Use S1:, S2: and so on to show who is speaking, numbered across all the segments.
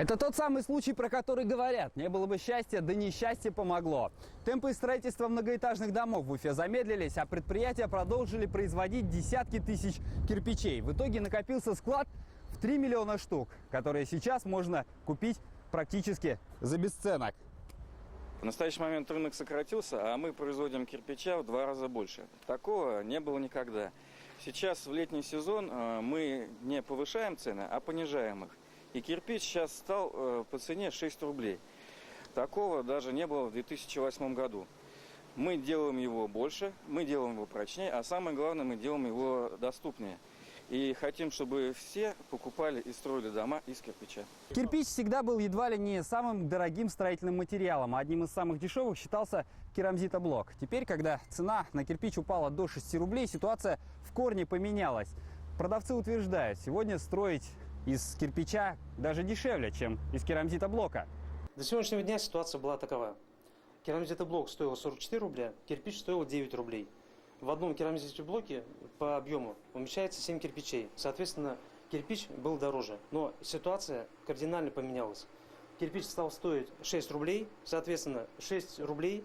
S1: Это тот самый случай, про который говорят. Не было бы счастья, да несчастье помогло. Темпы строительства многоэтажных домов в Уфе замедлились, а предприятия продолжили производить десятки тысяч кирпичей. В итоге накопился склад в 3 миллиона штук, которые сейчас можно купить практически за бесценок.
S2: В настоящий момент рынок сократился, а мы производим кирпича в 2 раза больше. Такого не было никогда. Сейчас в летний сезон мы не повышаем цены, а понижаем их. И кирпич сейчас стал по цене 6 рублей. Такого даже не было в 2008 году. Мы делаем его больше, мы делаем его прочнее, а самое главное, мы делаем его доступнее. И хотим, чтобы все покупали и строили дома из кирпича.
S1: Кирпич всегда был едва ли не самым дорогим строительным материалом. Одним из самых дешевых считался керамзитоблок. Теперь, когда цена на кирпич упала до 6 рублей, ситуация в корне поменялась. Продавцы утверждают, сегодня строить из кирпича даже дешевле, чем из керамзитоблока.
S3: До сегодняшнего дня ситуация была такова. Керамзитоблок стоил 44 рубля, кирпич стоил 9 рублей. В одном керамзитоблоке по объему умещается 7 кирпичей. Соответственно, кирпич был дороже. Но ситуация кардинально поменялась. Кирпич стал стоить 6 рублей. Соответственно, 6 рублей,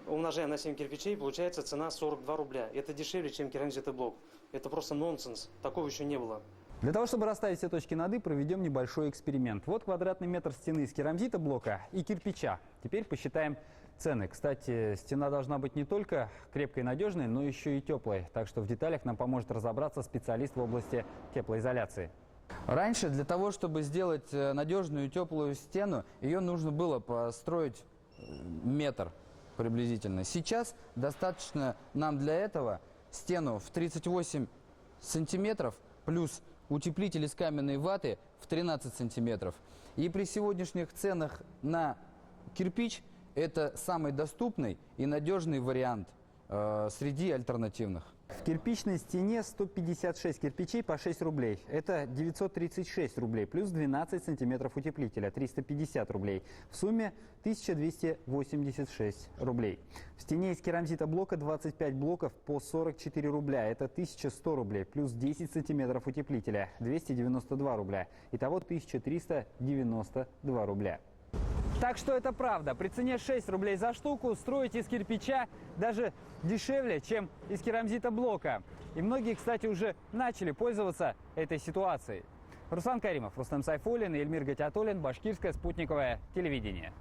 S3: умножая на 7 кирпичей, получается цена 42 рубля. Это дешевле, чем керамзитоблок. Это просто нонсенс. Такого еще не было.
S1: Для того, чтобы расставить все точки над «и», проведем небольшой эксперимент. Вот квадратный метр стены из керамзитоблока и кирпича. Теперь посчитаем цены. Кстати, стена должна быть не только крепкой и надежной, но еще и теплой. Так что в деталях нам поможет разобраться специалист в области теплоизоляции. Раньше для того, чтобы сделать надежную и теплую стену, ее нужно было построить метр приблизительно. Сейчас достаточно нам для этого стену в 38 сантиметров плюс утеплитель из каменной ваты в 13 сантиметров. И при сегодняшних ценах на кирпич это самый доступный и надежный вариант среди альтернативных. В кирпичной стене 156 кирпичей по 6 рублей. Это 936 рублей, плюс 12 сантиметров утеплителя, 350 рублей. В сумме 1286 рублей. В стене из керамзитоблока 25 блоков по 44 рубля. Это 1100 рублей, плюс 10 сантиметров утеплителя, 292 рубля. Итого 1392 рубля. Так что это правда. При цене 6 рублей за штуку строить из кирпича даже дешевле, чем из керамзитоблока. И многие, кстати, уже начали пользоваться этой ситуацией. Руслан Каримов, Рустам Сайфуллин и Эльмир Гатиатуллин. Башкирское спутниковое телевидение.